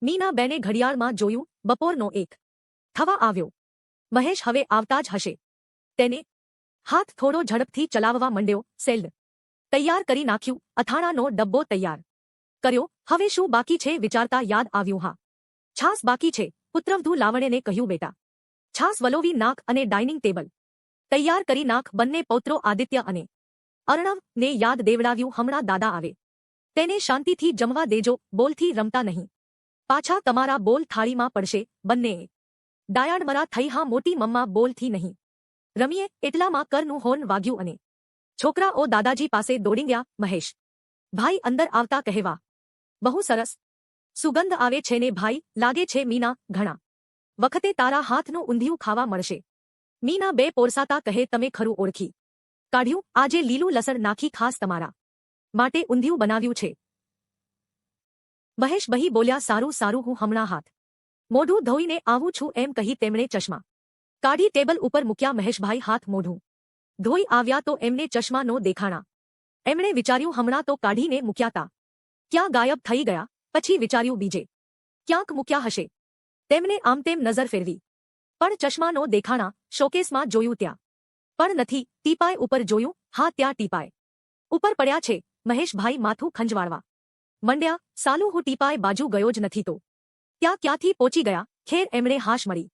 મીનાબેને ઘડિયાળમાં જોયું, બપોરનો 1 થવા આવ્યો. મહેશ હવે આવતા જ હશે. તેને હાથ થોડો ઝડપથી ચલાવવા માંડ્યો. સેલ્ડ તૈયાર કરી નાખ્યું. અથાણાનો ડબ્બો તૈયાર કર્યો. હવે શું બાકી છે વિચારતા યાદ આવ્યું. હા, છાસ બાકી છે. પુત્રવધુ લાવણ્યને કહ્યું, બેટા, છાસ વલોવી નાખ અને ડાઇનિંગ ટેબલ તૈયાર કરી નાખ. બંને પૌત્રો આદિત્ય અને અર્ણવને યાદ દેવડાવ્યું. હમણાં દાદા આવે તેને શાંતિથી જમવા દેજો. બોલથી રમતા નહીં. પાછા તમારા બોલ થાળીમાં પડશે. બંનેએ ડાયાડમરા થઈ. હા મોટી મમ્મા, બોલથી નહીં રમીએ. એટલામાં કરનું હોર્ન વાગ્યું અને છોકરાઓ દાદાજી પાસે દોડી ગયા. મહેશ ભાઈ અંદર આવતા કહેવા, બહુ સરસ સુગંધ આવે છે ને ભાઈ. લાગે છે મીના, ઘણા વખતે તારા હાથનું ઊંધિયું ખાવા મળશે. મીના બે પોરસાતા કહે, તમે ખરું ઓળખી કાઢ્યું. આજે લીલું લસણ નાખી ખાસ તમારા માટે ઊંધિયું બનાવ્યું છે. મહેશ બહી બોલ્યા, સારું સારું, હું હમણાં હાથ મોઢું ધોઈને આવું છું એમ કહી તેમણે ચશ્મા કાઢી ટેબલ ઉપર મૂક્યા. મહેશભાઈ હાથ મોઢું ધોઈ આવ્યા તો એમને ચશ્મા નો દેખાણા. એમણે વિચાર્યું હમણાં તો કાઢીને મૂક્યા તા, ક્યાં ગાયબ થઈ ગયા. પછી વિચાર્યું બીજે ક્યાંક મૂક્યા હશે. તેમણે આમ તેમ નજર ફેરવી પણ ચશ્મા નો દેખાણા. શોકેસમાં જોયું, ત્યાં પણ નથી. ટીપાય ઉપર જોયું, હા ત્યાં ટીપાય ઉપર પડ્યા છે. મહેશભાઈ માથું ખંજવાળવા મંડ્યા. સાલું, હું ટીપાય બાજુ ગયો જ નથી તો ત્યાં ક્યાંથી પહોંચી ગયા. ખેર એમણે હાશ મળી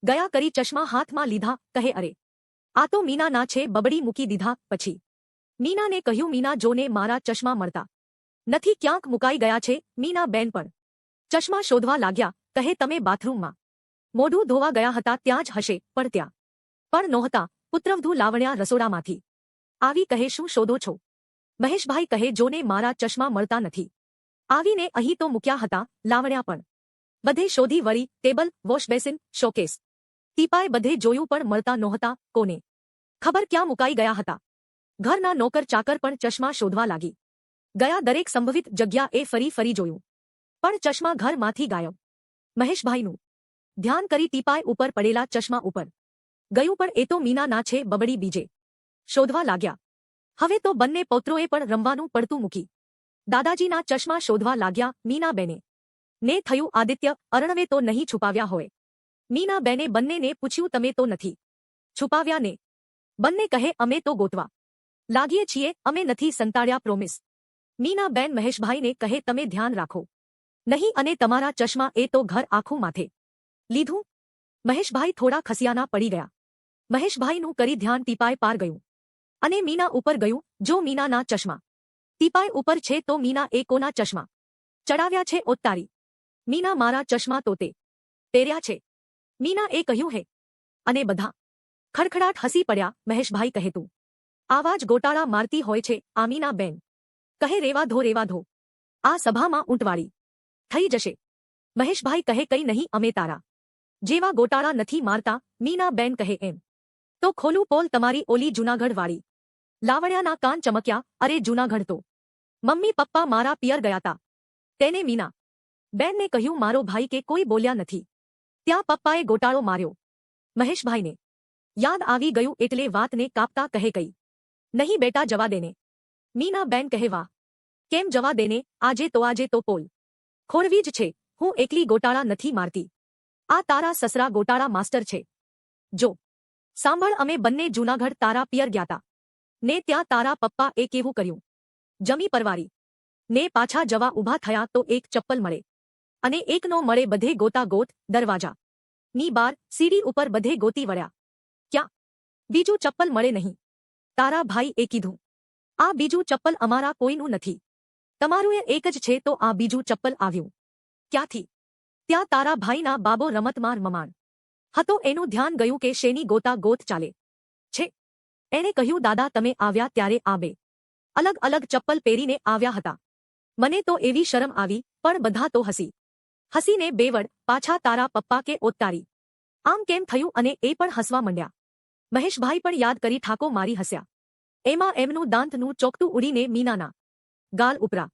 ગયા કરી ચશ્મા હાથમાં લીધા. કહે, અરે આ તો મીનાના છે. બબડી મૂકી દીધા. પછી મીનાને કહ્યું, મીના જોને મારા ચશ્મા મળતા નથી, ક્યાંક મુકાઈ ગયા છે. મીના બેન પણ ચશ્મા શોધવા લાગ્યા. કહે, તમે બાથરૂમમાં મોઢું ધોવા ગયા હતા ત્યાં જ હશે. પણ ત્યાં પણ નહોતા. પુત્રવધુ લાવણ્યા રસોડામાંથી આવી કહે, શું શોધો છો. મહેશભાઈ કહે, જોને મારા ચશ્મા મળતા નથી. આવીને અહીં તો મૂક્યા હતા. લાવણ્યા પણ બધે શોધી વળી. ટેબલ, વોશબેસિન, શોકેસ, ટીપાય બધે જોયું પણ મળતા નહોતા. કોને ખબર ક્યાં મુકાઈ ગયા હતા. ઘરના નોકર ચાકર પણ ચશ્મા શોધવા લાગી ગયા. દરેક સંભવિત જગ્યાએ ફરી ફરી જોયું પણ ચશ્મા ઘરમાંથી ગાયબ. મહેશભાઈનું ધ્યાન કરી ટીપાય ઉપર પડેલા ચશ્મા ઉપર ગયું. પણ એ તો મીનાના છે. બબડી બીજે શોધવા લાગ્યા. હવે તો બંને પૌત્રોએ પણ રમવાનું પડતું મૂકી દાદાજીના ચશ્મા શોધવા લાગ્યા. મીનાબેને ને થયું, આદિત્ય, અર્ણવે તો નહીં છુપાવ્યા હોય. મીનાબેને બંનેને પૂછ્યું, તમે તો નથી છુપાવ્યા ને. બંને કહે, અમે તો ગોતવા લાગીએ છીએ. અમે નથી સંતાડ્યા, પ્રોમિસ. મીનાબેન મહેશભાઈને કહે, તમે ધ્યાન રાખો નહીં અને તમારા ચશ્મા એ તો ઘર આખું માથે લીધું. મહેશભાઈ થોડા ખસિયાના પડી ગયા. મહેશભાઈનું કરી ધ્યાન ટીપાય પાર ગયું અને મીના ઉપર ગયું. જો મીનાના ચશ્મા ટીપાય ઉપર છે તો મીના એ કોના ચશ્મા ચડાવ્યા છે. ઓત્તારી, મીના મારા ચશ્મા તો તે પહેર્યા છે. મીના એ કહ્યું, હે અને બધા ખડખડાટ હસી પડ્યા. મહેશભાઈ કહે, તું આવા જ ગોટાળા મારતી હોય છે. આ મીના બેન કહે, રેવા ધો રેવા ધો, આ સભામાં ઊંટવાળી થઈ જશે. મહેશભાઈ કહે, કઈ નહીં, અમે તારા જેવા ગોટાળા નથી મારતા. મીના બેન કહે, એમ તો ખોલું પોલ તમારી ઓલી જૂનાગઢ વાળી. લાવણ્યાના કાન ચમક્યા. અરે જૂનાગઢ તો મમ્મી પપ્પા મારા પિયર ગયા તા. તેને મીના બેનને કહ્યું, મારો ભાઈ કે કોઈ બોલ્યા નથી. ત્યાં પપ્પાએ ગોટાળો માર્યો. મહેશભાઈને યાદ આવી ગયું એટલે વાતને કાપતા કહે, કઈ નહીં બેટા, જવા દેને. મીના બેન કહે, વાહ, કેમ જવા દેને. આજે તો પોલ ખોરવી જ છે. હું એકલી ગોટાળા નથી મારતી. આ તારા સસરા ગોટાળા માસ્ટર છે. જો સાંભળ, અમે બંને જૂનાગઢ તારા પિયર ગ્યાતા ને ત્યાં તારા પપ્પા એ કેવું કર્યું. જમી પરવારી ને પાછા જવા ઊભા થયા તો એક ચપ્પલ મળે અને એક નો મળે. બધે ગોતા ગોત, દરવાજા ની બાર, સીડી ઉપર બધે ગોતી વળ્યા. ક્યાં બીજું ચપ્પલ મળે નહીં. તારા ભાઈ એ કીધું, આ બીજું ચપ્પલ અમારા કોઈનું નથી, તમારું એ એક જ છે. તો આ બીજું ચપ્પલ આવ્યું ક્યાંથી. ત્યાં તારા ભાઈના બાબો રમતમાં મમાણ હતો. એનું ધ્યાન ગયું કે શેની ગોતા ગોત ચાલે છે. એણે કહ્યું, દાદા તમે આવ્યા ત્યારે આ બે અલગ અલગ ચપ્પલ પહેરીને આવ્યા હતા. મને તો એવી શરમ આવી. પણ બધા તો હસીને બેવડ પાછા તારા પપ્પા કે ઓત્તારી આમ કેમ થયું. અને એ પણ હસવા માંડ્યા. મહેશભાઈ પણ યાદ કરી ઠાકો મારી હસ્યા. એમાં એમનું દાંતનું ચોકટું ઉડીને મીનાના ગાલ ઉપરા